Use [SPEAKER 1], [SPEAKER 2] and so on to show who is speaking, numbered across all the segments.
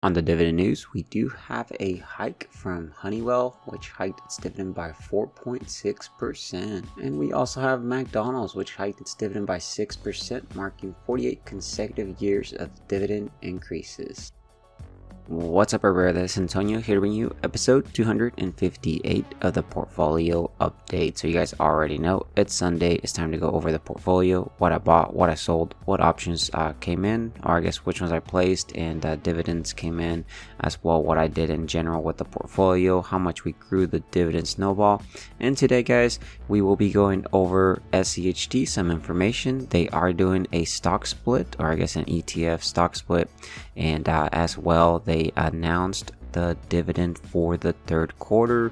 [SPEAKER 1] On the dividend news, we do have a hike from Honeywell, which hiked its dividend by 4.6%. And we also have McDonald's, which hiked its dividend by 6%, marking 48 consecutive years of dividend increases. What's up, everybody? This is Antonio here to bring you episode 258 of the portfolio update. So you guys already know it's Sunday. It's time to go over the portfolio, what I bought, what I sold, what options came in, or I guess which ones I placed, and dividends came in as well, what I did in general with the portfolio, how much we grew the dividend snowball. And today, guys, we will be going over SCHD, some information. They are doing a stock split, or I guess an ETF stock split, and as well they announced the dividend for the third quarter.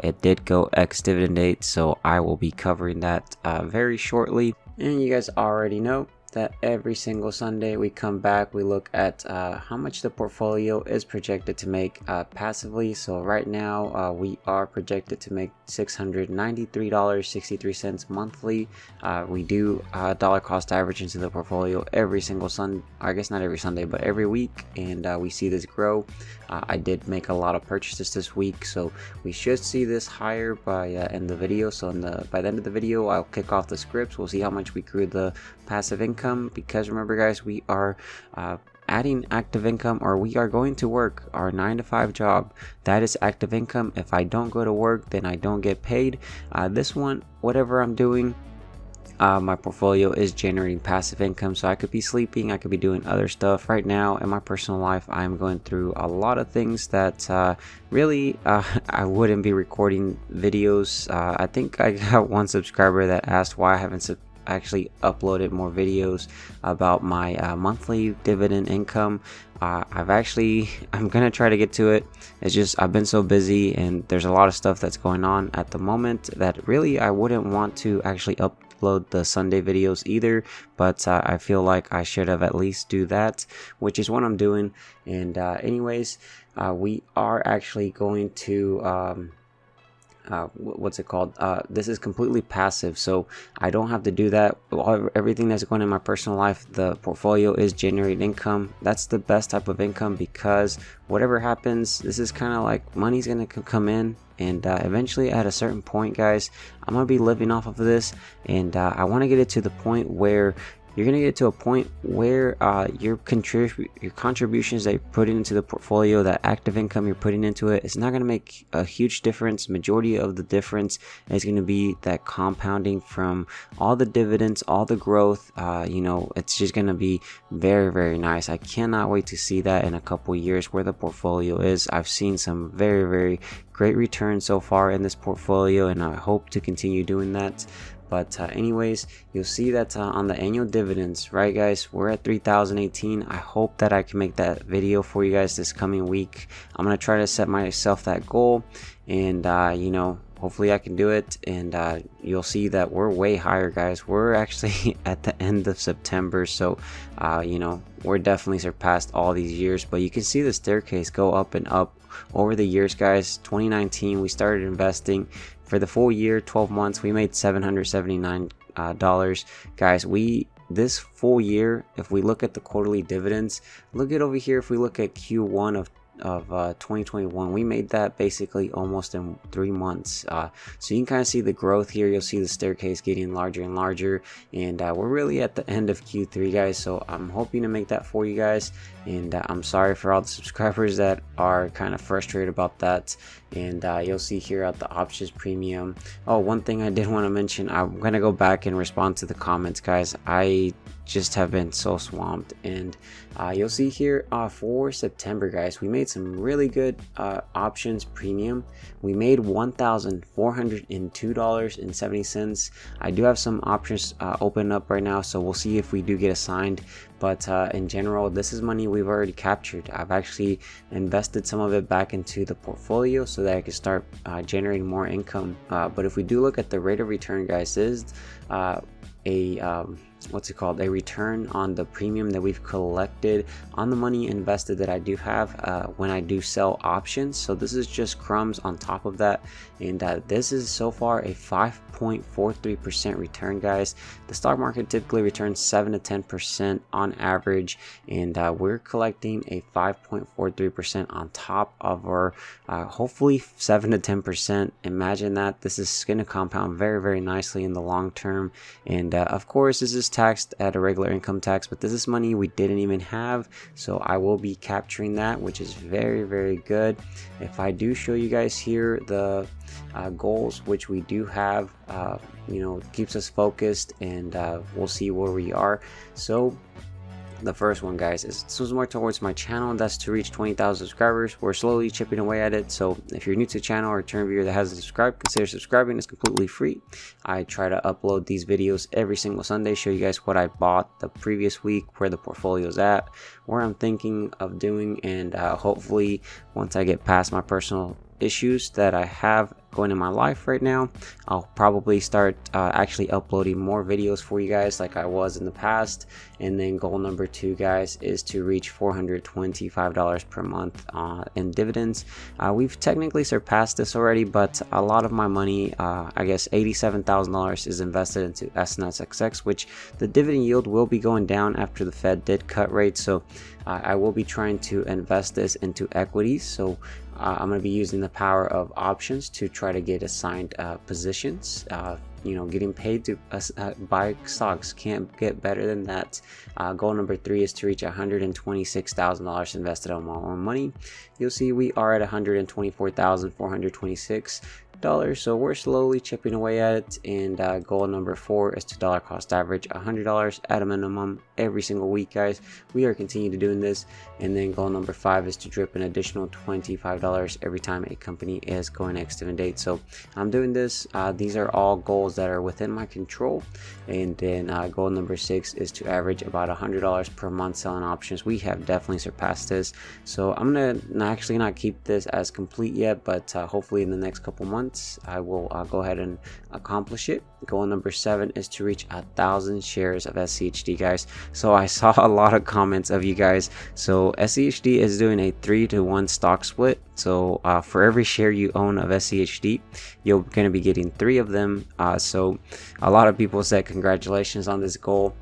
[SPEAKER 1] It did go ex-dividend date, so I will be covering that very shortly. And you guys already know that every single Sunday we come back, we look at how much the portfolio is projected to make passively. So right now we are projected to make $693.63 monthly. We do dollar cost average into the portfolio every single Sunday, I guess not every Sunday, but every week, and we see this grow. I did make a lot of purchases this week, so we should see this higher by end of the video. So by the end of the video, I'll kick off the scripts. We'll see how much we grew the passive income, because remember, guys, we are adding active income, or we are going to work our 9-to-5 job. That is active income. If I don't go to work, then I don't get paid. This one, whatever I'm doing, my portfolio is generating passive income, so I could be sleeping, I could be doing other stuff. Right now in my personal life, I'm going through a lot of things that really I wouldn't be recording videos. I think I got one subscriber that asked why I haven't actually uploaded more videos about my monthly dividend income. I'm gonna try to get to it. It's just I've been so busy, and there's a lot of stuff that's going on at the moment that really I wouldn't want to actually upload the Sunday videos either, but I feel like I should have at least do that, which is what I'm doing. And anyways, we are actually going to what's it called, this is completely passive, so I don't have to do that. Everything that's going in my personal life, the portfolio is generating income. That's the best type of income, because whatever happens, this is kind of like money's gonna come in, and eventually at a certain point, guys, I'm gonna be living off of this, and I want to get it to the point where you're going to get to a point where your contributions that you're putting into the portfolio, that active income you're putting into it, it's not going to make a huge difference. Majority of the difference is going to be that compounding from all the dividends, all the growth. It's just going to be very, very nice. I cannot wait to see that in a couple years where the portfolio is. I've seen some very, very great returns so far in this portfolio, and I hope to continue doing that. But anyways, you'll see that on the annual dividends, right, guys, we're at 3,018. I hope that I can make that video for you guys this coming week. I'm gonna try to set myself that goal, and hopefully I can do it. And you'll see that we're way higher, guys. We're actually at the end of September, so we're definitely surpassed all these years. But you can see the staircase go up and up over the years, guys. 2019 we started investing. For the full year, 12 months, we made $779 guys. This full year, if we look at the quarterly dividends, look at over here. If we look at Q1 of 2021, we made that basically almost in 3 months. So you can kind of see the growth here. You'll see the staircase getting larger and larger, and we're really at the end of Q3, guys. So I'm hoping to make that for you guys, and I'm sorry for all the subscribers that are kind of frustrated about that. And you'll see here at the options premium. Oh, one thing I did want to mention, I'm gonna go back and respond to the comments, guys. I just have been so swamped, and you'll see here for September, guys, we made some really good options premium. We made $1,402.70. I do have some options open up right now, so we'll see if we do get assigned. But in general, this is money we've already captured. I've actually invested some of it back into the portfolio so that I can start generating more income. But if we do look at the rate of return, guys, this is a what's it called, a return on the premium that we've collected on the money invested that I do have when I do sell options. So this is just crumbs on top of that, and this is so far a 5.43% return, guys. The stock market typically returns 7 to 10% on average, and we're collecting a 5.43% on top of our hopefully 7 to 10%. Imagine that. This is going to compound very, very nicely in the long term, and of course this is taxed at a regular income tax, but this is money we didn't even have, so I will be capturing that, which is very, very good. If I do show you guys here the goals, which we do have, you know, keeps us focused, and we'll see where we are. So the first one, guys, is this was more towards my channel, and that's to reach 20,000 subscribers. We're slowly chipping away at it, so if you're new to the channel or a return viewer that hasn't subscribed, consider subscribing. It's completely free. I try to upload these videos every single Sunday, show you guys what I bought the previous week, where the portfolio's at, where I'm thinking of doing, and hopefully once I get past my personal issues that I have going in my life right now, I'll probably start actually uploading more videos for you guys like I was in the past. And then goal number 2, guys, is to reach $425 per month in dividends. We've technically surpassed this already, but a lot of my money, I guess $87,000, is invested into SNSXX, which the dividend yield will be going down after the Fed did cut rates. So I will be trying to invest this into equities. So I'm going to be using the power of options to try to get assigned positions. You know, getting paid to buy stocks can't get better than that. Goal number 3 is to reach $126,000 invested on my own money. You'll see we are at $124,426. So we're slowly chipping away at it, and goal number 4 is to dollar cost average $100 at a minimum every single week, guys. We are continuing to doing this. And then goal number 5 is to drip an additional $25 every time a company is going ex-dividend date. So I'm doing this. These are all goals that are within my control. And then goal number 6 is to average about $100 per month selling options. We have definitely surpassed this, so I'm gonna actually not keep this as complete yet, but hopefully in the next couple months I will go ahead and accomplish it. Goal number 7 is to reach 1,000 shares of SCHD, guys. So I saw a lot of comments of you guys. So SCHD is doing a 3-to-1 stock split. So for every share you own of SCHD, you're going to be getting 3 of them. So a lot of people said congratulations on this goal.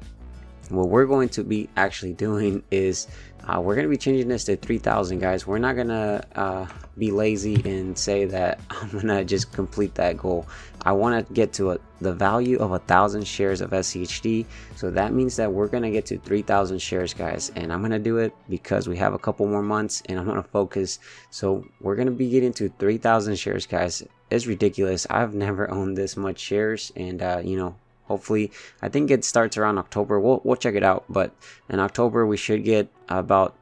[SPEAKER 1] What we're going to be actually doing is we're going to be changing this to 3,000, guys. We're not going to be lazy and say that I'm going to just complete that goal. I want to get to the value of 1,000 shares of SCHD. So that means that we're going to get to 3,000 shares, guys. And I'm going to do it because we have a couple more months and I'm going to focus. So we're going to be getting to 3,000 shares, guys. It's ridiculous. I've never owned this much shares, and you know, hopefully, I think it starts around October. We'll check it out, but in October we should get about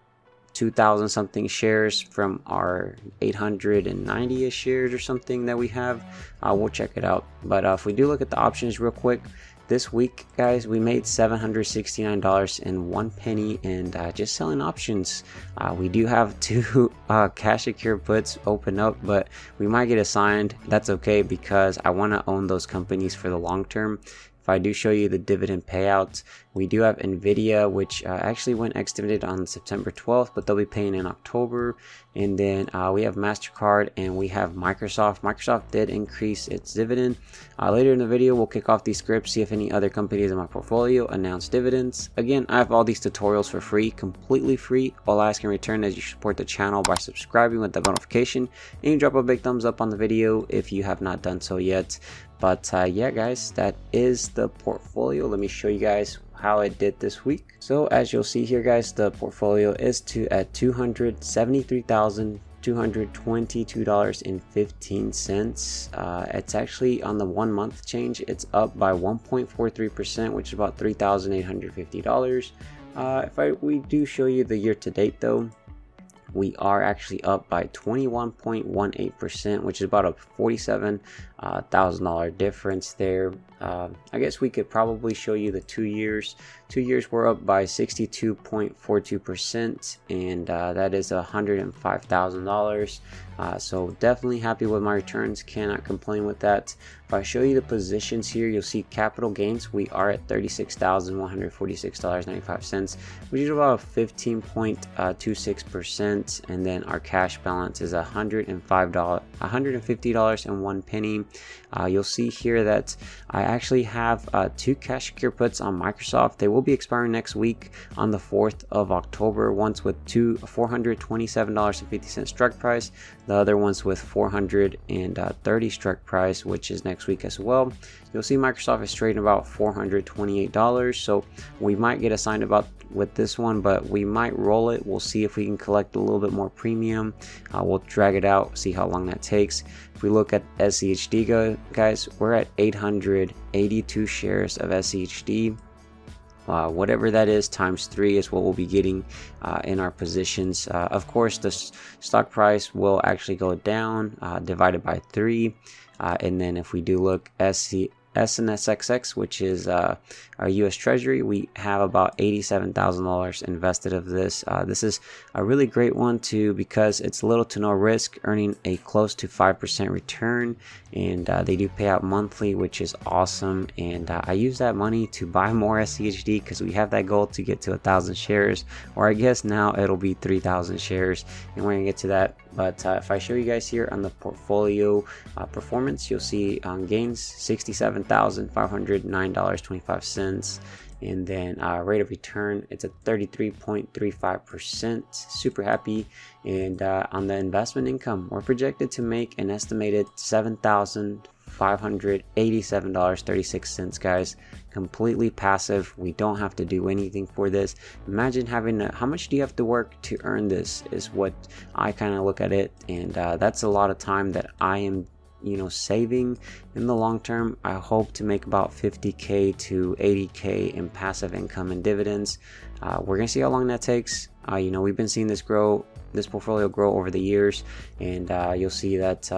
[SPEAKER 1] 2,000 something shares from our 890-ish shares or something that we have. We'll check it out. But if we do look at the options real quick, this week, guys, we made $769.01, and just selling options. We do have 2 cash secure puts open up, but we might get assigned. That's okay, because I want to own those companies for the long term. If I do show you the dividend payouts, we do have Nvidia, which actually went ex-dividend on September 12th, but they'll be paying in October. And then we have MasterCard, and we have Microsoft. Microsoft did increase its dividend. Later in the video, we'll kick off these scripts, see if any other companies in my portfolio announce dividends. Again, I have all these tutorials for free, completely free. All I ask in return is you support the channel by subscribing with the notification, and you drop a big thumbs up on the video if you have not done so yet. But yeah, guys, that is the portfolio. Let me show you guys how it did this week. So as you'll see here, guys, the portfolio is at $273,222.15. It's actually on the 1 month change. It's up by 1.43%, which is about $3,850. If we do show you the year to date, though, we are actually up by 21.18%, which is about a $47,000 difference there. I guess we could probably show you the 2 years. 2 years were up by 62.42%, and that is $105,000. So definitely happy with my returns, cannot complain with that. If I show you the positions here, you'll see capital gains. We are at $36,146.95, which is about 15.26%, and then our cash balance is $150.01. You'll see here that I actually have 2 cash secure puts on Microsoft. They will be expiring next week on the 4th of October, once with $427.50 strike price, the other one's with $430 strike price, which is next week as well. You'll see Microsoft is trading about $428, so we might get assigned about with this one, but we might roll it. We'll see if we can collect a little bit more premium. We'll drag it out, see how long that takes. If we look at SCHD, guys, we're at 882 shares of SCHD. Whatever that is times 3 is what we'll be getting in our positions. Of course, the stock price will actually go down, divided by 3, and then if we do look SNSXX, which is our US Treasury, we have about $87,000 invested of this. This is a really great one too, because it's little to no risk, earning a close to 5% return, and they do pay out monthly, which is awesome. And I use that money to buy more SCHD because we have that goal to get to 1,000 shares, or I guess now it'll be 3,000 shares, and we're gonna get to that. But if I show you guys here on the portfolio performance, you'll see gains $67,509.25, and then rate of return, it's at 33.35%. Super happy. And on the investment income, we're projected to make an estimated $7,587.36, guys. Completely passive. We don't have to do anything for this. Imagine having how much do you have to work to earn this, is what I kind of look at it. And that's a lot of time that I am saving in the long term. I hope to make about 50K to 80K in passive income and dividends. We're gonna see how long that takes. We've been seeing this portfolio grow over the years, and you'll see that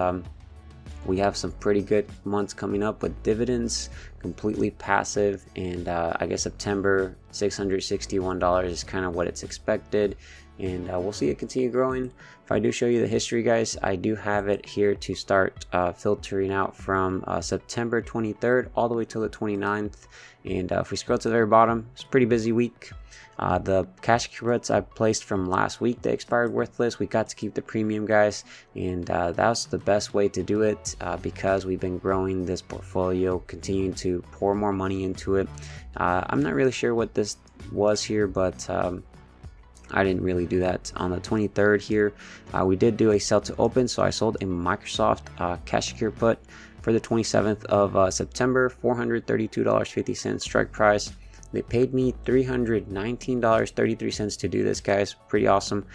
[SPEAKER 1] we have some pretty good months coming up with dividends, completely passive. And I guess September, $661 is kind of what it's expected, and we'll see it continue growing. If I do show you the history, guys, I do have it here to start filtering out from September 23rd all the way till the 29th. And if we scroll to the very bottom, it's a pretty busy week. The cash accruals I placed from last week, they expired worthless. We got to keep the premium, guys, and that was the best way to do it, because we've been growing this portfolio, continuing to pour more money into it. I'm not really sure what this was here, but I didn't really do that. On the 23rd here, we did do a sell to open, so I sold a Microsoft cash secure put for the 27th of September, $432.50 strike price. They paid me $319.33 to do this, guys. Pretty awesome.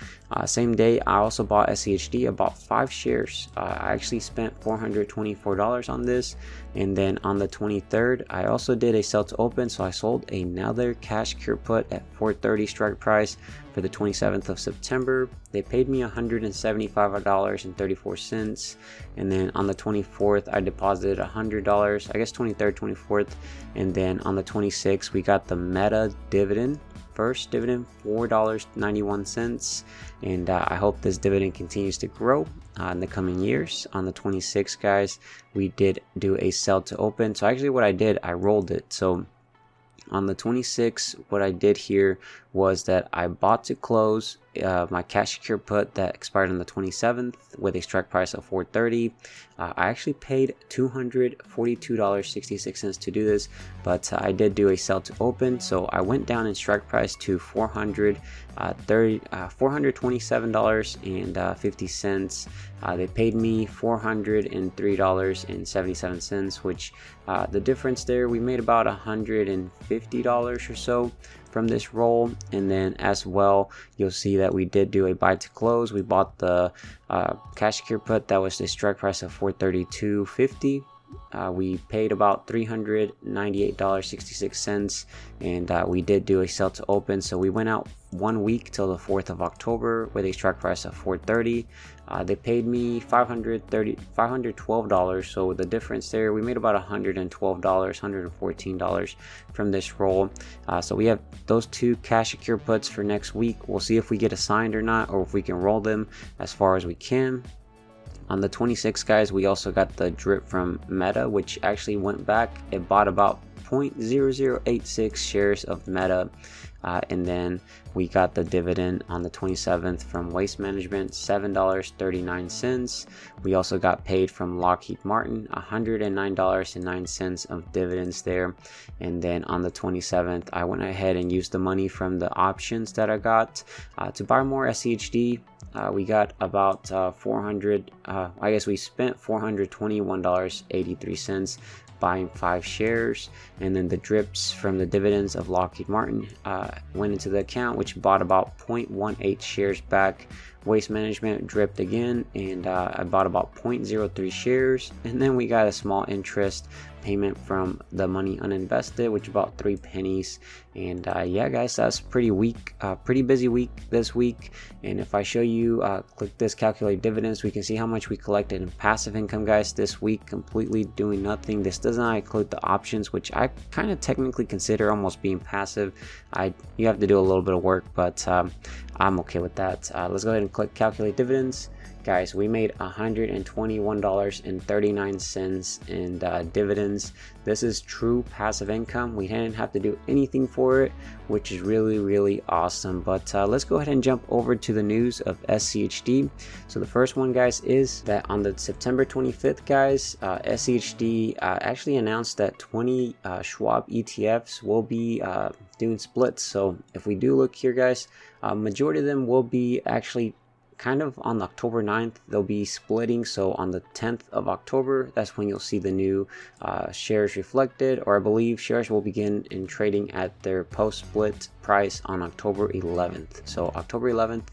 [SPEAKER 1] Same day, I also bought SCHD, about 5 shares. I actually spent $424 on this. And then on the 23rd, I also did a sell to open, so I sold another cash cure put at $430 strike price for the 27th of September. They paid me $175.34. And then on the 24th, I deposited $100, I guess 23rd, 24th. And then on the 26th, we got the Meta dividend. First dividend, $4.91, and I hope this dividend continues to grow in the coming years. On the 26th, guys, we did do a sell to open. So actually what I did, I rolled it. So on the 26th, what I did here was that I bought to close my cash secure put that expired on the 27th with a strike price of $430. I actually paid $242.66 to do this, but I did do a sell to open, so I went down in strike price to $427.50. They paid me $403.77, which the difference there, we made about $150 or so from this roll. And then as well, you'll see that we did do a buy to close. We bought the cash secure put that was the strike price of $432.50. We paid about $398.66, and we did do a sell to open, so we went out 1 week till the 4th of October with a strike price of $4.30. They paid me $512, so the difference there, we made about $112, $114 from this roll. So we have those 2 cash secure puts for next week. We'll see if we get assigned or not, or if we can roll them as far as we can. On the 26th, guys, we also got the drip from Meta, which actually went back. It bought about 0.0086 shares of Meta. And then we got the dividend on the 27th from Waste Management, $7.39. We also got paid from Lockheed Martin, $109.09 of dividends there. And then on the 27th, I went ahead and used the money from the options that I got to buy more SCHD. We got about I guess we spent $421.83 buying 5 shares, and then the drips from the dividends of Lockheed Martin went into the account, which bought about 0.18 shares back. Waste Management dripped again, and I bought about 0.03 shares, and then we got a small interest payment from the money uninvested, which about 3 pennies. And yeah, guys, that's pretty busy week this week. And if I show you, click this calculate dividends, we can see how much we collected in passive income, guys, this week, completely doing nothing. This does not include the options, which I kind of technically consider almost being passive. You have to do a little bit of work, but I'm okay with that. Let's go ahead and click calculate dividends. Guys, we made $121.39 in dividends. This is true passive income. We didn't have to do anything for it, which is really awesome. But let's go ahead and jump over to the news of SCHD. So the first one, guys, is that on the September 25th, guys, SCHD actually announced that 20 Schwab ETFs will be doing splits. So if we do look here, guys, majority of them will be actually kind of on October 9th, they'll be splitting. So on the 10th of October, that's when you'll see the new shares reflected, or I believe shares will begin in trading at their post-split price on October 11th. So October 11th,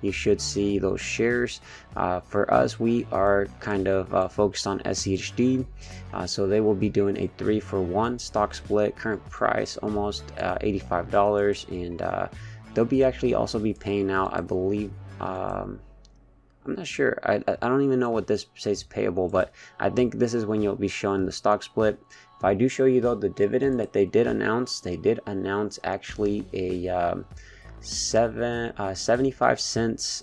[SPEAKER 1] you should see those shares. For us, we are kind of focused on SCHD. So they will be doing a 3-for-1 stock split, current price almost $85. And they'll be actually also be paying out, I believe, I'm not sure. I don't even know what this says payable, but I think this is when you'll be showing the stock split. If I do show you though the dividend that they did announce actually a 75 cents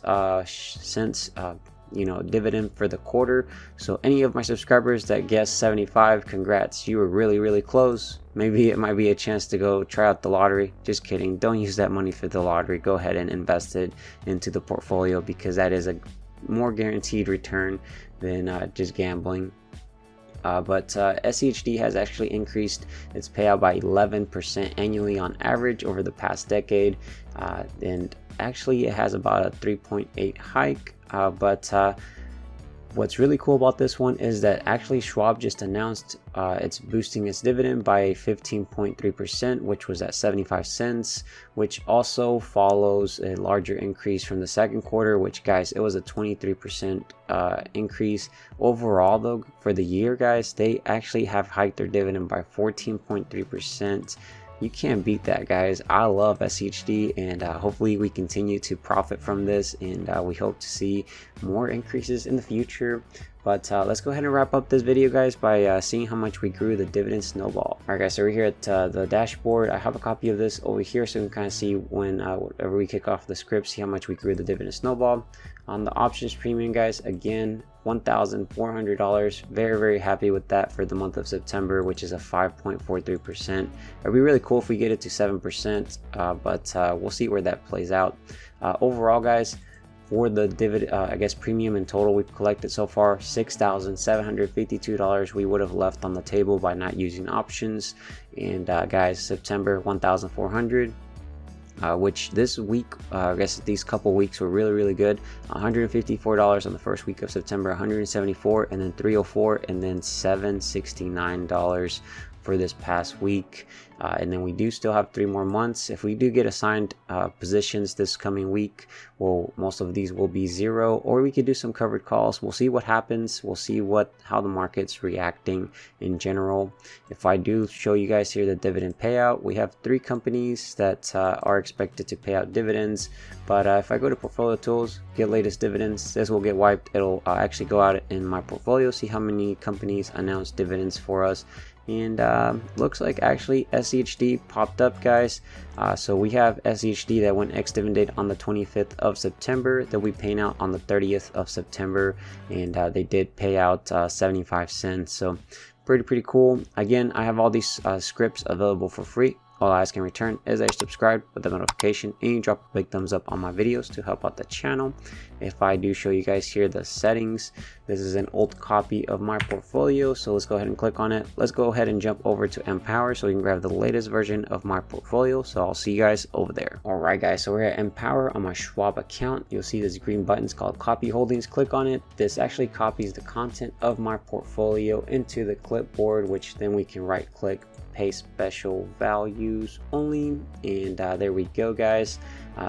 [SPEAKER 1] dividend for the quarter. So any of my subscribers that guessed 75, congrats, you were really close. Maybe it might be a chance to go try out the lottery. Just kidding, don't use that money for the lottery. Go ahead and invest it into the portfolio, because that is a more guaranteed return than just gambling. But SCHD has actually increased its payout by 11% annually on average over the past decade, and actually it has about a 3.8 hike. But what's really cool about this one is that actually Schwab just announced it's boosting its dividend by 15.3%, which was at 75 cents, which also follows a larger increase from the second quarter, which, guys, it was a 23% increase. Overall, though, for the year, guys, they actually have hiked their dividend by 14.3%. You can't beat that, guys. I love SCHD, and hopefully we continue to profit from this, and we hope to see more increases in the future. But let's go ahead and wrap up this video, guys, by seeing how much we grew the dividend snowball. All right, guys, so we're here at the dashboard. I have a copy of this over here, so you can kind of see when whenever we kick off the script, see how much we grew the dividend snowball. On the options premium, guys, again, $1,400. Very happy with that for the month of September, which is a 5.43%. It'd be really cool if we get it to 7%, but we'll see where that plays out. Overall, guys, for the dividend, I guess premium in total we've collected so far, $6,752 we would have left on the table by not using options. And guys, September, $1,400. Which this week, I guess these couple weeks were really good. $154 on the first week of September, $174, and then $304, and then $769 for this past week. And then we do still have 3 more months. If we do get assigned positions this coming week, well, most of these will be 0, or we could do some covered calls. We'll see what happens. We'll see how the market's reacting in general. If I do show you guys here the dividend payout, we have 3 companies that are expected to pay out dividends. But if I go to portfolio tools, get latest dividends, this will get wiped. It'll actually go out in my portfolio, see how many companies announced dividends for us. And looks like actually SCHD popped up, guys. So we have SCHD that went ex-dividend on the 25th of September. They'll be paying out on the 30th of September, and they did pay out 75 cents. So pretty cool. Again, I have all these scripts available for free. All I ask in return is that you subscribe with the notification and you drop a big thumbs up on my videos to help out the channel. If I do show you guys here the settings, this is an old copy of my portfolio, so let's go ahead and click on it. Let's go ahead and jump over to Empower so we can grab the latest version of my portfolio. So I'll see you guys over there. Alright guys, so we're at Empower on my Schwab account. You'll see this green button called Copy Holdings. Click on it. This actually copies the content of my portfolio into the clipboard, which then we can right click, paste special values only, and there we go, guys.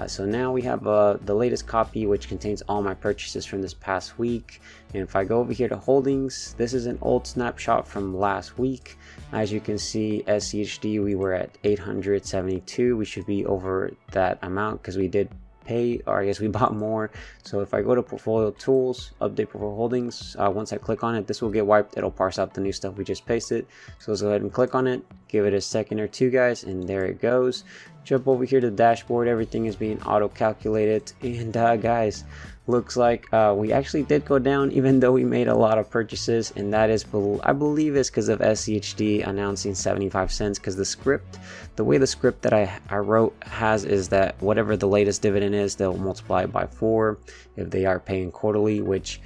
[SPEAKER 1] So now we have the latest copy, which contains all my purchases from this past week. And if I go over here to holdings, this is an old snapshot from last week. As you can see, SCHD, we were at 872. We should be over that amount because we did pay, or I guess we bought more. So if I go to portfolio tools, update portfolio holdings, once I click on it, this will get wiped. It'll parse out the new stuff we just pasted. So let's go ahead and click on it, give it a second or two, guys, and there it goes. Jump over here to the dashboard. Everything is being auto calculated, and guys, looks like we actually did go down even though we made a lot of purchases, and that is, I believe, is because of SCHD announcing 75 cents. Because the way the script that I wrote is that whatever the latest dividend is, they'll multiply it by 4 if they are paying quarterly, which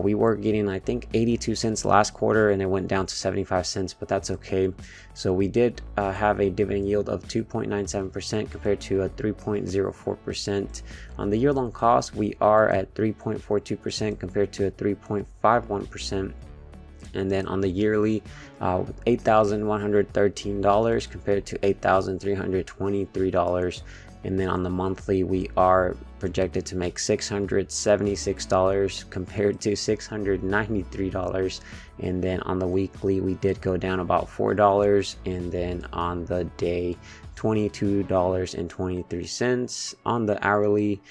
[SPEAKER 1] we were getting, I think, 82 cents last quarter, and it went down to 75 cents, but that's okay. So we did have a dividend yield of 2.97% compared to a 3.04%. On the year-long cost, we are at 3.42% compared to a 3.51%. And then on the yearly, $8,113 compared to $8,323. And then on the monthly, we are projected to make $676 compared to $693. And then on the weekly, we did go down about $4. And then on the day, $22.23. On the hourly,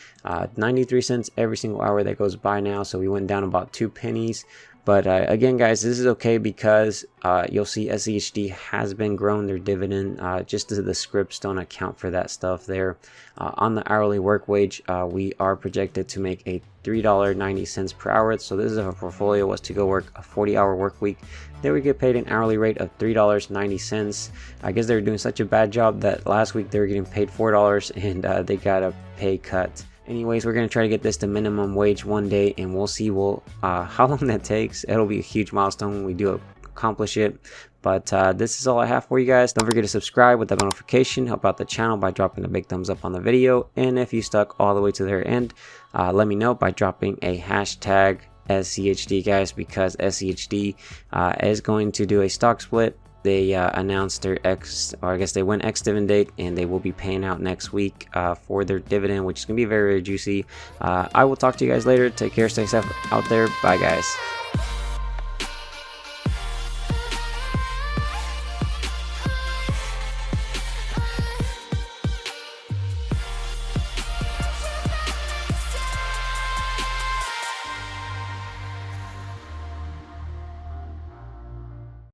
[SPEAKER 1] 93 cents every single hour that goes by now. So we went down about 2 pennies. But again, guys, this is okay because you'll see SCHD has been growing their dividend. Just the scripts don't account for that stuff there. On the hourly work wage, we are projected to make a $3.90 per hour. So this is if a portfolio was to go work a 40-hour work week. They would get paid an hourly rate of $3.90. I guess they were doing such a bad job that last week they were getting paid $4 and they got a pay cut. Anyways, we're going to try to get this to minimum wage one day, and we'll see how long that takes. It'll be a huge milestone when we do accomplish it. But this is all I have for you guys. Don't forget to subscribe with the notification. Help out the channel by dropping a big thumbs up on the video. And if you stuck all the way to the end, let me know by dropping a hashtag SCHD, guys, because SCHD is going to do a stock split. They announced their they went ex-dividend date, and they will be paying out next week for their dividend, which is going to be very, very juicy. I will talk to you guys later. Take care. Stay safe out there. Bye, guys.